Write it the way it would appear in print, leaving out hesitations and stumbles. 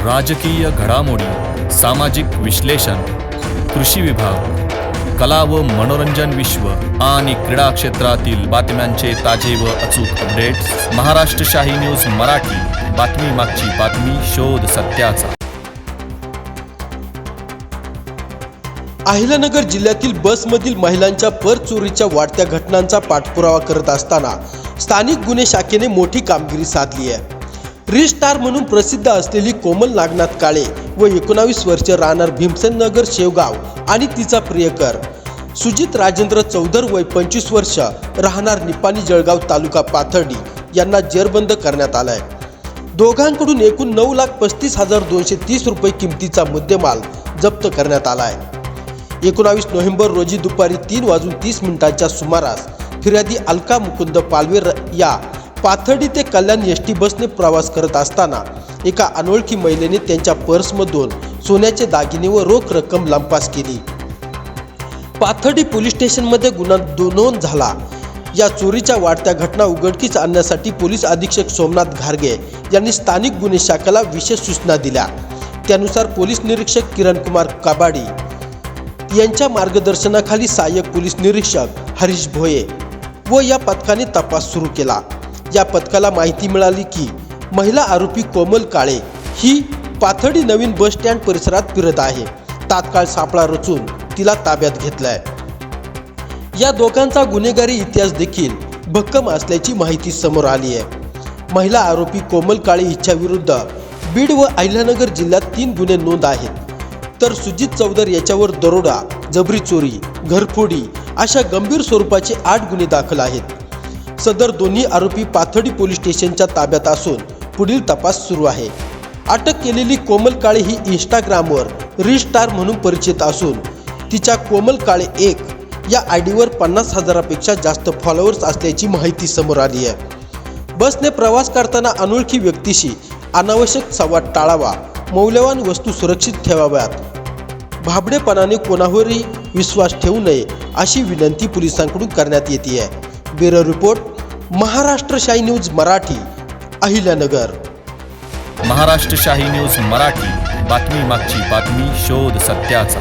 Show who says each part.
Speaker 1: राजकीय घडामोडी, सामाजिक विश्लेषण, कृषी विभाग, कला व मनोरंजन विश्व आणि क्रीडा क्षेत्रातील बातम्यांचे ताजे व अचूक अपडेट्स महाराष्ट्र शाही न्यूज मराठी. बातमी मागची बातमी, शोध सत्याचा.
Speaker 2: अहिल्यानगर जिल्ह्यातील बसमधील महिलांच्या पर्स चोरीच्या वाढत्या घटनांचा पाठपुरावा करत असताना स्थानिक गुन्हे शाखेने मोठी कामगिरी साधली आहे. रिस्टार म्हणून प्रसिद्ध असलेली कोमल नागनाथ काळे व 19 वर्षे राहणार भीमसेननगर शेवगाव आणि तिचा प्रियकर सुजित राजेंद्र चौधर वय 25 वर्ष राहणार निपाणी जळगाव तालुका पाथर्डी यांना जेरबंद करण्यात आलाय. दोघांकडून एकूण 9,35,230 रुपये किमतीचा मुद्देमाल जप्त करण्यात आलाय. 19 नोव्हेंबर रोजी दुपारी 3:30 सुमारास फिर्यादी अलका मुकुंद पालवे या पाथर्डी ते कल्याण एसटी बसने प्रवास करत असताना एका अनोळखी महिलेने त्यांच्या पर्समधून सोन्याचे दागिने व रोख रक्कम लंपास केली. पाथर्डी पोलीस स्टेशनमध्ये गुन्हा नोंद झाला. या चोरीच्या वाढत्या घटना उघडकीस आणण्यासाठी पोलीस अधीक्षक सोमनाथ घारगे यांनी स्थानिक गुन्हे शाखेला विशेष सूचना दिल्या. त्यानुसार पोलीस निरीक्षक किरण कुमार काबाडी यांच्या मार्गदर्शनाखाली सहाय्यक पोलीस निरीक्षक हरीश भोये व या पथकाने तपास सुरू केला. या पथकाला माहिती मिळाली की महिला आरोपी कोमल काळे ही पाथर्डी नवीन बस स्टँड परिसरात फिरत आहे. तात्काळ सापळा रचून तिला ताब्यात घेतलाय. या दोघांचा गुन्हेगारी इतिहास देखील भक्कम असल्याची माहिती समोर आली आहे. महिला आरोपी कोमल काळे हिच्याविरुद्ध बीड व अहिल्यानगर जिल्ह्यात 3 गुन्हे नोंद आहेत. तर सुजित चौधर याच्यावर दरोडा, जबरी चोरी, घरफोडी अशा गंभीर स्वरूपाचे 8 गुन्हे दाखल आहेत. सदर दोन्ही आरोपी पाथर्डी पोलीस स्टेशनच्या ताब्यात असून पुढील तपास सुरू आहे. अटक केलेली कोमल काळे ही इंस्टाग्रामवर रिस्टार म्हणून परिचित असून तिच्या कोमल काळे 1 या आयडीवर 50,000पेक्षा जास्त फॉलोअर्स असल्याची माहिती समोर आली आहे. बसने प्रवास करताना अनोळखी व्यक्तीशी अनावश्यक संवाद टाळावा, मौल्यवान वस्तू सुरक्षित ठेवाव्यात, भाबडेपणाने कोणावरही विश्वास ठेवू नये अशी विनंती पोलिसांकडून करण्यात येते आहे. ब्युरो रिपोर्ट, महाराष्ट्र शाही न्यूज मराठी, अहिल्यानगर.
Speaker 1: महाराष्ट्र शाही न्यूज मराठी. बातमी मागची बातमी, शोध सत्याचा.